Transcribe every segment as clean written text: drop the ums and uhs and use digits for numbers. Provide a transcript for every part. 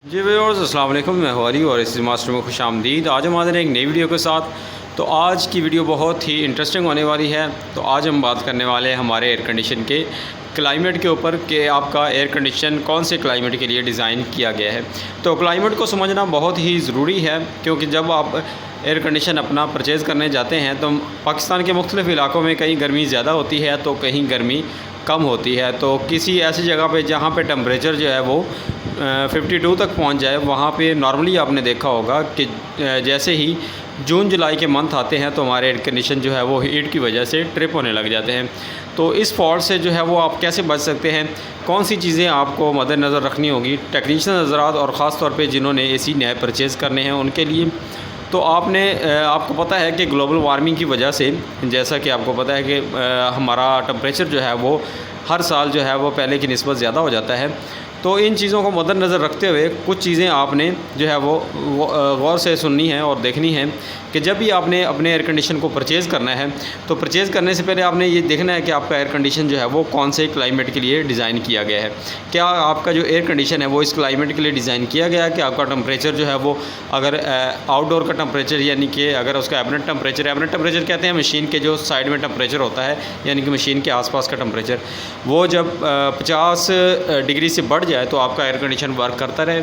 जी viewers, अस्सलाम वालेकुम। मैं हवारी और इस मास्टर में खुश आमदीद। आज हम आ रहे हैं एक नई वीडियो के साथ। तो आज की वीडियो बहुत ही इंटरेस्टिंग होने वाली है। तो आज हम बात करने वाले हैं हमारे एयर कंडीशन के क्लाइमेट के ऊपर कि आपका एयर कंडीशन कौन से क्लाइमेट के लिए डिज़ाइन किया गया है। तो क्लाइमेट को समझना बहुत ही ज़रूरी है, क्योंकि जब आप एयर कंडीशन अपना परचेज़ करने जाते हैं तो पाकिस्तान के मुख्तलिफ़ इलाकों में कहीं गर्मी ज़्यादा होती है तो कहीं गर्मी कम होती है। तो किसी ऐसी जगह पे जहाँ पे टेम्परेचर जो है वो 52 तक पहुँच जाए, वहाँ पे नॉर्मली आपने देखा होगा कि जैसे ही जून जुलाई के मंथ आते हैं तो हमारे एयर कंडीशन जो है वो हीट की वजह से ट्रिप होने लग जाते हैं। तो इस फॉल्ट से जो है वो आप कैसे बच सकते हैं, कौन सी चीज़ें आपको मद्देनज़र रखनी होगी टेक्नीशियन हज़रात और ख़ास तौर पे जिन्होंने एसी नए परचेज़ करने हैं उनके लिए। तो आपको पता है कि ग्लोबल वार्मिंग की वजह से, जैसा कि आपको पता है कि हमारा टेम्परेचर जो है वो हर साल जो है वो पहले की निस्बत ज़्यादा हो जाता है। तो इन चीज़ों को मद्देनज़र रखते हुए कुछ चीज़ें आपने जो है वो गौर से सुननी है और देखनी है कि जब भी आपने अपने एयर कंडीशन को परचेज़ करना है तो परचेज़ करने से पहले आपने ये देखना है कि आपका एयर कंडीशन जो है वो कौन से क्लाइमेट के लिए डिज़ाइन किया गया है। क्या आपका जो एयर कंडीशन है वो इस क्लाइमेट के लिए डिज़ाइन किया गया है कि आपका टेम्परेचर जो है वो अगर आउटडोर का टेम्परेचर, यानी कि अगर उसका एवरेज टेम्परेचर कहते हैं मशीन के जो साइड में टेम्परेचर होता है, यानी कि मशीन के आसपास का टेम्परेचर, वो जब 50 डिग्री से बढ़ जाए तो आपका एयर कंडीशन वर्क करता रहे।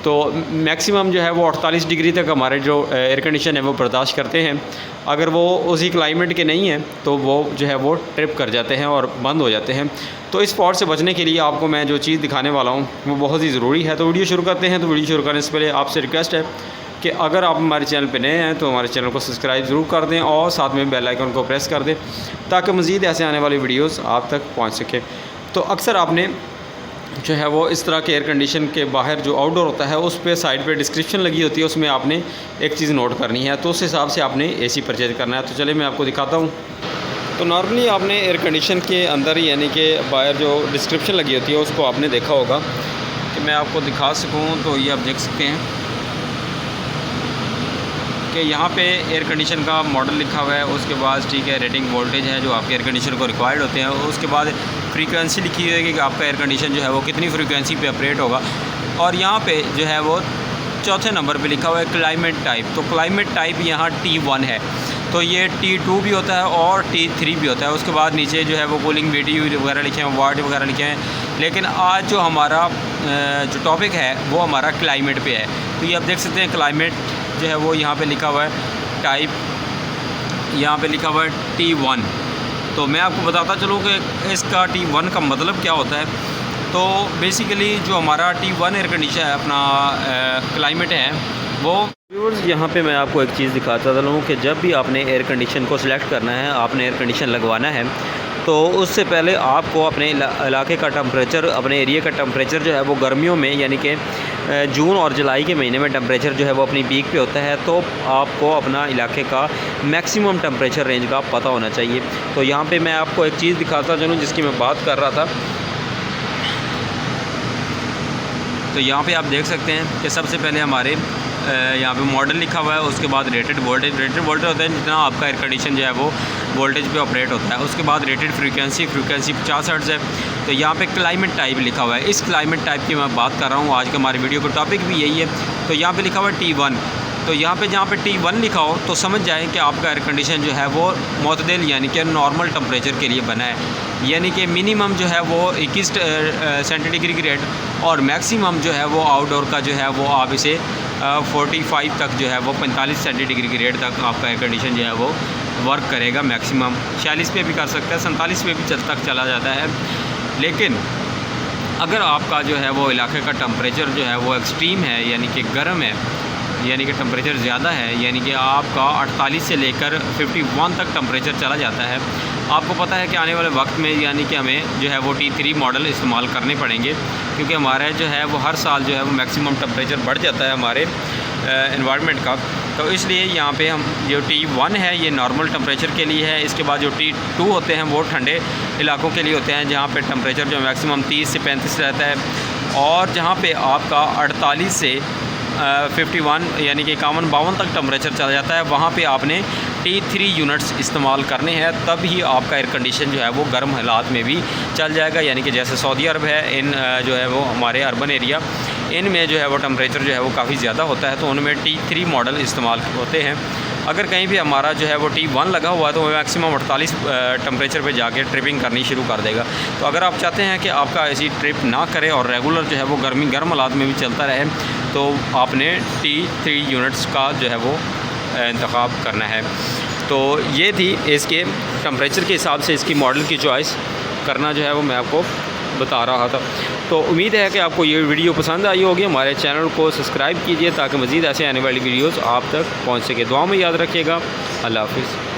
तो मैक्सिमम जो है वो 48 डिग्री तक हमारे जो एयर कंडीशन है वो बर्दाश्त करते हैं। अगर वो उसी क्लाइमेट के नहीं हैं तो वो जो है वो ट्रिप कर जाते हैं और बंद हो जाते हैं। तो इस फॉल्ट से बचने के लिए आपको मैं जो चीज़ दिखाने वाला हूँ वो बहुत ही ज़रूरी है। तो वीडियो शुरू करते हैं। तो वीडियो शुरू करने से पहले आपसे रिक्वेस्ट है कि अगर आप हमारे चैनल पे नए हैं तो हमारे चैनल को सब्सक्राइब ज़रूर कर दें और साथ में बेल आइकन को प्रेस कर दें ताकि मज़ीद ऐसे आने वाली वीडियोस आप तक पहुंच सके। तो अक्सर आपने जो है वो इस तरह के एयर कंडीशन के बाहर जो आउटडोर होता है उस पे साइड पे डिस्क्रिप्शन लगी होती है, उसमें आपने एक चीज़ नोट करनी है। तो उस हिसाब से आपने एसी परचेज करना है। तो चलिए मैं आपको दिखाता हूँ। तो नॉर्मली आपने एयर कंडीशन के अंदर यानी कि बाहर जो डिस्क्रिप्शन लगी होती है उसको आपने देखा होगा कि मैं आपको दिखा सकूँ। तो ये आप देख सकते हैं कि यहाँ पे एयर कंडीशन का मॉडल लिखा हुआ है, उसके बाद ठीक है रेटिंग वोल्टेज है जो आपके एयर कंडीशन को रिक्वायर्ड होते हैं, उसके बाद फ्रीक्वेंसी लिखी हुई है कि आपका एयर कंडीशन जो है वो कितनी फ्रीक्वेंसी पे ऑपरेट होगा, और यहाँ पे जो है वो चौथे नंबर पे लिखा हुआ है क्लाइमेट टाइप। तो क्लाइमेट टाइप यहाँ T1 है, तो ये T2 भी होता है और T3 भी होता है। उसके बाद नीचे जो है वो कूलिंग BTU वगैरह लिखे हैं, वाट वगैरह लिखे हैं। लेकिन आज जो हमारा जो टॉपिक है वो हमारा क्लाइमेट पे है। तो ये आप देख सकते हैं क्लाइमेट जो है वो यहाँ पे लिखा हुआ है टाइप, यहाँ पे लिखा हुआ है T1। तो मैं आपको बताता चलूँ कि इसका T1 का मतलब क्या होता है। तो बेसिकली जो हमारा T1 एयर कंडीशन है अपना क्लाइमेट है वो व्यूअर्स, यहाँ पे मैं आपको एक चीज़ दिखाता चलूँ कि जब भी आपने एयर कंडीशन को सिलेक्ट करना है, आपने एयर कंडीशन लगवाना है, तो उससे पहले आपको अपने इलाके का टेम्परेचर, अपने एरिया का टेम्परेचर जो है वो गर्मियों में यानी कि जून और जुलाई के महीने में टेम्परेचर जो है वो अपनी पीक पे होता है। तो आपको अपना इलाके का मैक्सिमम टेम्परेचर रेंज का पता होना चाहिए। तो यहाँ पे मैं आपको एक चीज़ दिखाता चलूँ जिसकी मैं बात कर रहा था। तो यहाँ पे आप देख सकते हैं कि सबसे पहले हमारे यहाँ पे मॉडल लिखा हुआ है, उसके बाद रेटेड वोल्टेज होता है जितना आपका एयर कंडीशन जो है वो वोल्टेज पे ऑपरेट होता है। उसके बाद रेटेड फ्रीक्वेंसी 50 हर्ट्ज़ है। तो यहाँ पे क्लाइमेट टाइप लिखा हुआ है। इस क्लाइमेट टाइप की मैं बात कर रहा हूँ, आज का हमारे वीडियो का टॉपिक भी यही है। तो यहाँ पे लिखा हुआ है T1। तो यहाँ पे जहाँ पे T1 लिखा हो तो समझ जाएँ कि आपका एयर कंडीशन जो है वो मुतदल यानी कि नॉर्मल टेम्परेचर के लिए बना है, यानी कि मिनिमम जो है वो 21 सेंटीग्रेड और मैक्सिमम जो है वो आउटडोर का जो है वो आप इसे 45 तक जो है वो 45 सेंटीग्रेड तक आपका एयर कंडीशन जो है वो वर्क करेगा। मैक्सिमम 46 पे भी कर सकता है, 47 पे भी तक चला जाता है। लेकिन अगर आपका जो है वो इलाके का टेम्परेचर जो है वो एक्सट्रीम है यानी कि गर्म है, यानी कि टेम्परेचर ज़्यादा है, यानी कि आपका 48 से लेकर 51 तक टेम्परेचर चला जाता है, आपको पता है कि आने वाले वक्त में यानी कि हमें जो है वो T3 मॉडल इस्तेमाल करने पड़ेंगे, क्योंकि हमारा जो है वो हर साल जो है वो मैक्सिमम टेम्परेचर बढ़ जाता है हमारे एनवायरनमेंट का। तो इसलिए यहाँ पे हम जो T1 है ये नॉर्मल टेम्परेचर के लिए है। इसके बाद जो T2 होते हैं वो ठंडे इलाकों के लिए होते हैं, जहाँ पे टेम्परेचर जो मैक्सिमम 30 से 35 रहता है, और जहाँ पे आपका 48 से 51 यानी कि 51-52 तक टेम्परेचर चला जाता है, वहाँ पे आपने T3 यूनिट्स इस्तेमाल करने हैं, तब ही आपका एयर कंडीशन जो है वो गर्म हालात में भी चल जाएगा। यानी कि जैसे सऊदी अरब है, इन जो है वो हमारे अर्बन एरिया, इनमें जो है वो टेम्परेचर जो है वो काफ़ी ज़्यादा होता है, तो उनमें T3 मॉडल इस्तेमाल होते हैं। अगर कहीं भी हमारा जो है वो T1 लगा हुआ है तो वो मैक्सिमम 48 टेम्परेचर पे जाके ट्रिपिंग करनी शुरू कर देगा। तो अगर आप चाहते हैं कि आपका ऐसी ट्रिप ना करे और रेगुलर जो है वो गर्म हालात में भी चलता रहे, तो आपने T3 यूनिट्स का जो है वो इंतखाब करना है। तो ये थी इसके टेम्परेचर के हिसाब से इसकी मॉडल की चॉइस करना जो है वो मैं आपको बता रहा था। तो उम्मीद है कि आपको ये वीडियो पसंद आई होगी। हमारे चैनल को सब्सक्राइब कीजिए ताकि मज़ीद ऐसे आने वाली वीडियोस आप तक पहुंच सके। दुआ में याद रखिएगा। अल्लाह हाफ़िज़।